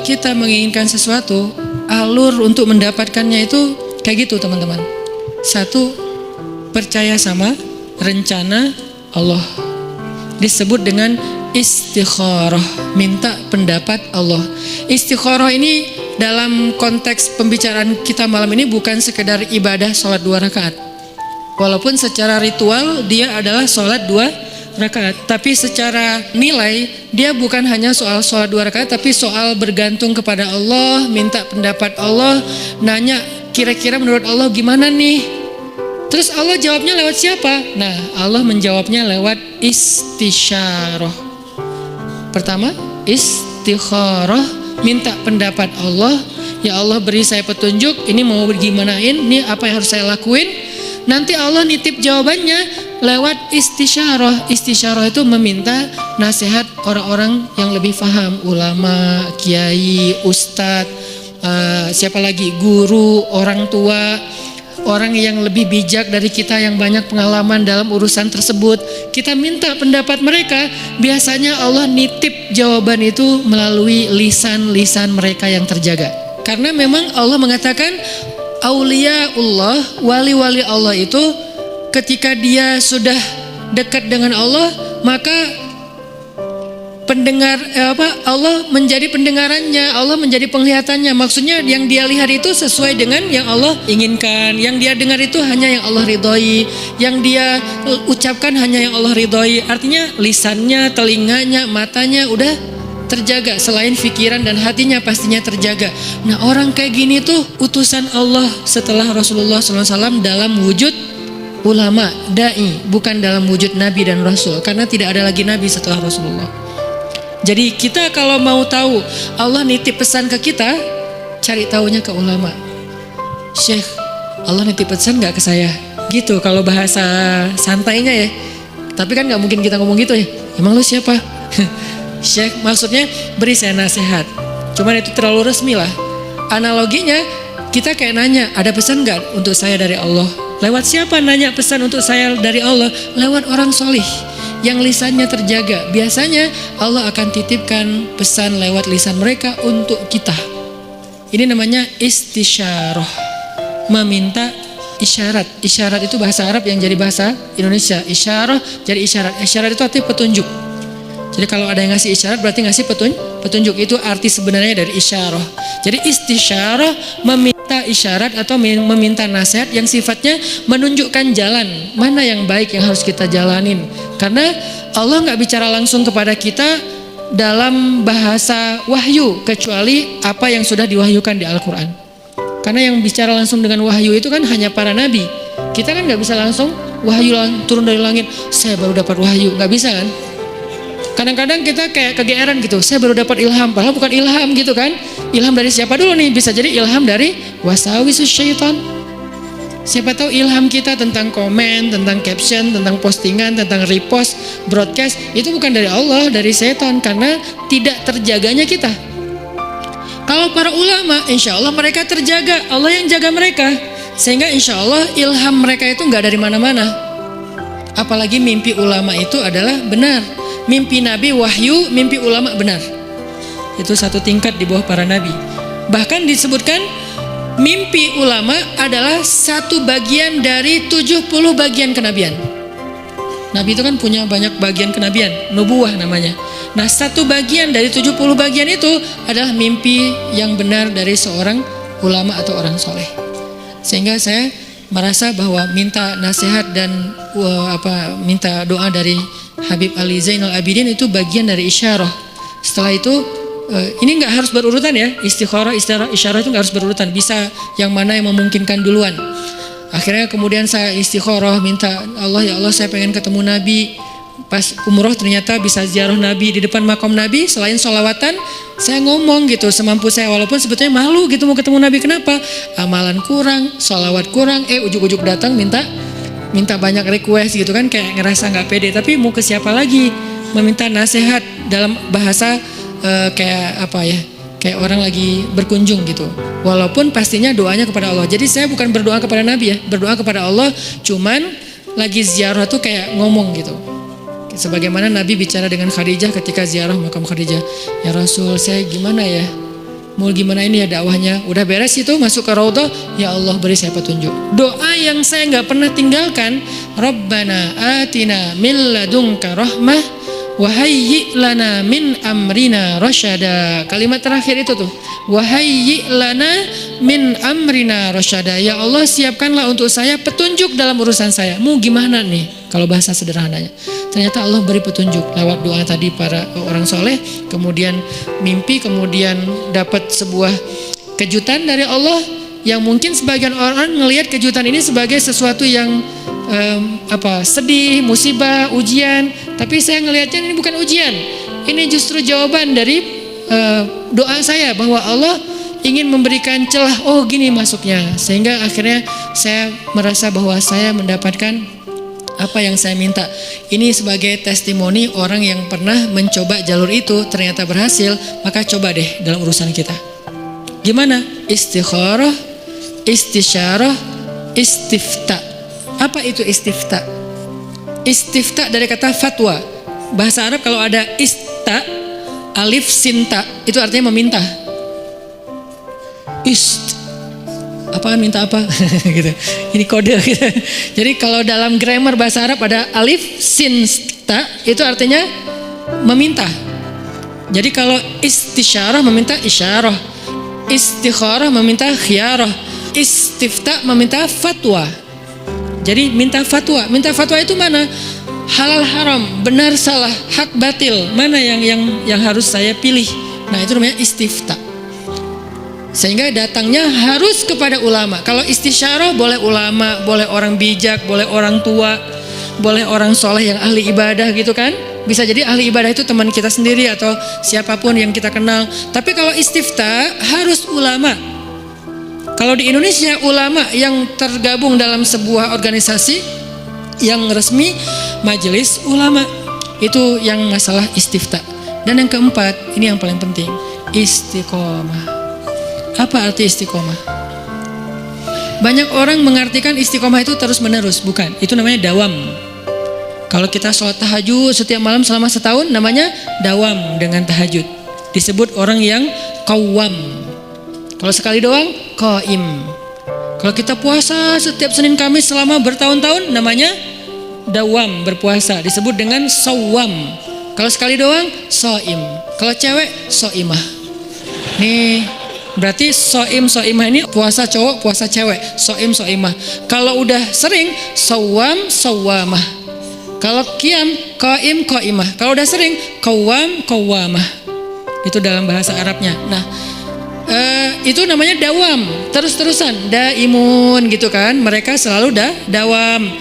kita menginginkan sesuatu, alur untuk mendapatkannya itu kayak gitu teman-teman. Satu, percaya sama rencana Allah. Disebut dengan istikharah, minta pendapat Allah. Istikharah ini dalam konteks pembicaraan kita malam ini bukan sekedar ibadah sholat 2 rakaat. Walaupun secara ritual dia adalah sholat 2 rakaat, tapi secara nilai dia bukan hanya soal sholat 2 rakaat, tapi soal bergantung kepada Allah, minta pendapat Allah, nanya kira-kira menurut Allah gimana nih. Terus Allah jawabnya lewat siapa? Nah, Allah menjawabnya lewat istisyarah. Pertama, istikharah, minta pendapat Allah. Ya Allah, beri saya petunjuk, ini mau gimanain, ini apa yang harus saya lakuin. Nanti Allah nitip jawabannya lewat istisyarah. Istisyarah itu meminta nasihat orang-orang yang lebih paham, ulama, kiai, ustadz, siapa lagi, guru, orang tua, orang yang lebih bijak dari kita yang banyak pengalaman dalam urusan tersebut. Kita minta pendapat mereka. Biasanya Allah nitip jawaban itu melalui lisan-lisan mereka yang terjaga. Karena memang Allah mengatakan auliyaullah, wali-wali Allah itu ketika dia sudah dekat dengan Allah, maka Allah menjadi pendengarannya, Allah menjadi penglihatannya. Maksudnya yang dia lihat itu sesuai dengan yang Allah inginkan, yang dia dengar itu hanya yang Allah ridhoi, yang dia ucapkan hanya yang Allah ridhoi. Artinya lisannya, telinganya, matanya udah terjaga, selain pikiran dan hatinya pastinya terjaga. Nah, orang kayak gini tuh utusan Allah setelah Rasulullah SAW dalam wujud ulama, dai, bukan dalam wujud nabi dan rasul, karena tidak ada lagi nabi setelah Rasulullah. Jadi kita kalau mau tahu Allah nitip pesan ke kita, cari tahunya ke ulama. Syekh, Allah nitip pesan gak ke saya? Gitu kalau bahasa santainya ya. Tapi kan gak mungkin kita ngomong gitu ya. Emang lu siapa? Syekh, maksudnya beri saya nasihat. Cuman itu terlalu resmi lah. Analoginya kita kayak nanya, ada pesan gak untuk saya dari Allah? Lewat siapa nanya pesan untuk saya dari Allah? Lewat orang solih yang lisannya terjaga. Biasanya Allah akan titipkan pesan lewat lisan mereka untuk kita. Ini namanya istisyarah, meminta isyarat. Isyarat itu bahasa Arab yang jadi bahasa Indonesia. Isyarah jadi isyarat. Isyarat itu artinya petunjuk. Jadi kalau ada yang ngasih isyarat berarti ngasih petunjuk. Itu arti sebenarnya dari isyarah. Jadi istisyarah meminta isyarat atau meminta nasihat yang sifatnya menunjukkan jalan mana yang baik yang harus kita jalanin. Karena Allah nggak bicara langsung kepada kita dalam bahasa wahyu kecuali apa yang sudah diwahyukan di Al-Quran. Karena yang bicara langsung dengan wahyu itu kan hanya para nabi. Kita kan nggak bisa langsung wahyu turun dari langit. Saya baru dapat wahyu, nggak bisa kan? Kadang-kadang kita kayak kegeeran gitu, saya baru dapat ilham, padahal bukan ilham gitu kan. Ilham dari siapa dulu nih? Bisa jadi ilham dari wasawisus syaitan. Siapa tahu ilham kita tentang komen, tentang caption, tentang postingan, tentang repost, broadcast, itu bukan dari Allah, dari setan, karena tidak terjaganya kita. Kalau para ulama, insya Allah mereka terjaga, Allah yang jaga mereka. Sehingga insya Allah ilham mereka itu gak dari mana-mana. Apalagi mimpi ulama itu adalah benar. Mimpi Nabi wahyu, mimpi ulama benar. Itu satu tingkat di bawah para Nabi. Bahkan disebutkan mimpi ulama adalah satu bagian dari 70 bagian kenabian. Nabi itu kan punya banyak bagian kenabian, nubuwah namanya. Nah, satu bagian dari 70 bagian itu adalah mimpi yang benar dari seorang ulama atau orang soleh. Sehingga saya merasa bahwa minta nasihat dan minta doa dari Habib Ali Zainal Abidin itu bagian dari isyarah. Setelah itu ini nggak harus berurutan ya, istikharah, isyarah itu nggak harus berurutan. Bisa yang mana yang memungkinkan duluan. Akhirnya kemudian saya istikharah, minta Allah, ya Allah saya pengen ketemu Nabi. Pas umroh ternyata bisa ziarah Nabi di depan makam Nabi. Selain sholawatan, saya ngomong gitu semampu saya, walaupun sebetulnya malu gitu mau ketemu Nabi. Kenapa? Amalan kurang, sholawat kurang, ujuk-ujuk datang minta banyak request gitu kan, kayak ngerasa nggak pede. Tapi mau ke siapa lagi? Meminta nasihat dalam bahasa kayak apa ya? Kayak orang lagi berkunjung gitu. Walaupun pastinya doanya kepada Allah. Jadi saya bukan berdoa kepada Nabi ya, berdoa kepada Allah. Cuman lagi ziarah tuh kayak ngomong gitu. Sebagaimana Nabi bicara dengan Khadijah ketika ziarah makam Khadijah. Ya Rasul, saya gimana ya? mau gimana ini ya dakwahnya. Udah beres itu, masuk ke raudhah, ya Allah beri saya petunjuk. Doa yang saya nggak pernah tinggalkan, Rabbana atina min ladunka rahmah wa hayyi' lana min amrina rasyada. Kalimat terakhir itu tuh, wa hayyi' lana min amrina rasyada. Ya Allah, siapkanlah untuk saya petunjuk dalam urusan saya. Mau gimana nih kalau bahasa sederhananya? Ternyata Allah beri petunjuk lewat doa tadi para orang soleh, kemudian mimpi, kemudian dapat sebuah kejutan dari Allah yang mungkin sebagian orang ngelihat kejutan ini sebagai sesuatu yang sedih, musibah, ujian. Tapi saya ngelihatnya ini bukan ujian, ini justru jawaban dari doa saya bahwa Allah ingin memberikan celah. Oh gini masuknya, sehingga akhirnya saya merasa bahwa saya mendapatkan apa yang saya minta. Ini sebagai testimoni orang yang pernah mencoba jalur itu ternyata berhasil. Maka coba deh dalam urusan kita. Gimana? Istikharah, istisyarah, istifta. Apa itu istifta? Istifta dari kata fatwa. Bahasa Arab kalau ada ista, alif sinta, itu artinya meminta. Apaan minta apa gitu. Ini kode gitu. Jadi kalau dalam grammar bahasa Arab ada alif sin ta, itu artinya meminta. Jadi kalau istisyarah meminta isyarah, istikharah meminta khiyarah, istifta meminta fatwa. Jadi minta fatwa. Minta fatwa itu mana? Halal haram, benar salah, hak batil, mana yang harus saya pilih. Nah, itu namanya istifta. Sehingga datangnya harus kepada ulama. Kalau istisyarah boleh ulama, boleh orang bijak, boleh orang tua, boleh orang soleh yang ahli ibadah gitu kan. Bisa jadi ahli ibadah itu teman kita sendiri atau siapapun yang kita kenal. Tapi kalau istifta harus ulama. Kalau di Indonesia ulama yang tergabung dalam sebuah organisasi yang resmi, majelis ulama. Itu yang masalah istifta. Dan yang keempat, ini yang paling penting, istiqomah. Apa arti istiqomah? Banyak orang mengartikan istiqomah itu terus menerus. Bukan, itu namanya dawam. Kalau kita sholat tahajud setiap malam selama setahun, namanya dawam dengan tahajud. Disebut orang yang qawwam. Kalau sekali doang, qaim. Kalau kita puasa setiap Senin Kamis selama bertahun-tahun, namanya dawam, berpuasa. Disebut dengan shawwam. Kalau sekali doang, shaim. Kalau cewek, shaimah. Nih, berarti so'imah ini puasa cowok, puasa cewek, so'imah. Kalau udah sering, sawam, sawamah. Kalau qiyam, qaimah. Kalau udah sering, qawwamah. Itu dalam bahasa Arabnya. Nah, itu namanya dawam, terus-terusan, daimun gitu kan. Mereka selalu dawam.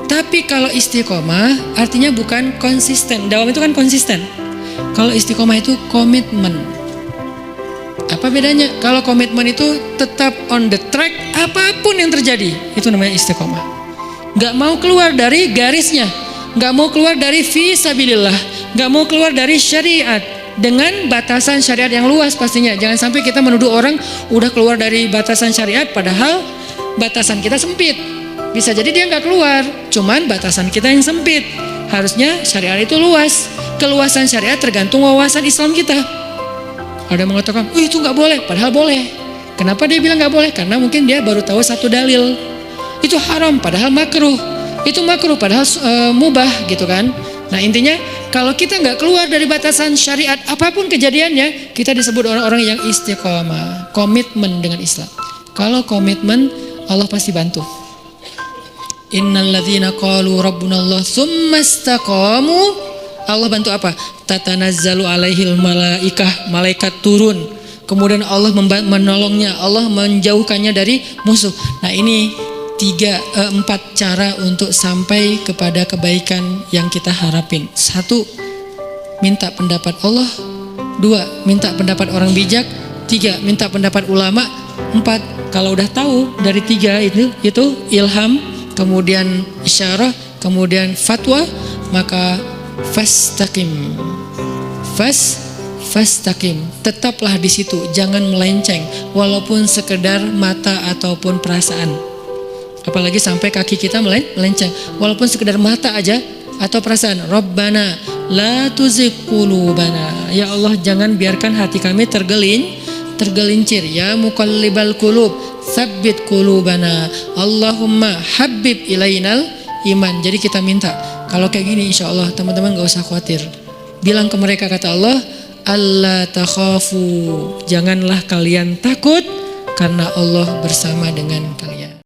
Tapi kalau istiqomah artinya bukan konsisten. Dawam itu kan konsisten. Kalau istiqomah itu komitmen. Apa bedanya? Kalau komitmen itu tetap on the track apapun yang terjadi, itu namanya istiqomah. Gak mau keluar dari garisnya, gak mau keluar dari fisabilillah, gak mau keluar dari syariat dengan batasan syariat yang luas pastinya. Jangan sampai kita menuduh orang udah keluar dari batasan syariat padahal batasan kita sempit. Bisa jadi dia gak keluar, cuman batasan kita yang sempit. Harusnya syariat itu luas. Keluasan syariat tergantung wawasan Islam kita. Ada yang mengatakan, itu gak boleh, padahal boleh. Kenapa dia bilang gak boleh? Karena mungkin dia baru tahu satu dalil. Itu haram, padahal makruh. Itu makruh, padahal mubah gitu kan. Nah intinya, kalau kita gak keluar dari batasan syariat, apapun kejadiannya, kita disebut orang-orang yang istiqomah. Komitmen dengan Islam. Kalau komitmen, Allah pasti bantu. Innal ladzina qalu rabbunallah tsumma istaqamu, Allah bantu apa? Tatanazzalu alaihil malaikah, malaikat turun. Kemudian Allah menolongnya, Allah menjauhkannya dari musuh. Nah ini 4 cara untuk sampai kepada kebaikan yang kita harapin. 1, minta pendapat Allah. 2, minta pendapat orang bijak. 3, minta pendapat ulama. 4, kalau udah tahu dari 3 itu ilham, kemudian isyarah, kemudian fatwa, maka fastaqim. Fastaqim, tetaplah di situ, jangan melenceng walaupun sekedar mata ataupun perasaan. Apalagi sampai kaki kita melenceng, walaupun sekedar mata aja atau perasaan. Rabbana la tuzigh qulubana. Ya Allah, jangan biarkan hati kami tergelincir. Ya muqallibal qulub, tsabbit qulubana. Allahumma habib ilainal iman. Jadi kita minta, kalau kayak gini insya Allah teman-teman gak usah khawatir. Bilang ke mereka, kata Allah, Allah takhafu, janganlah kalian takut karena Allah bersama dengan kalian.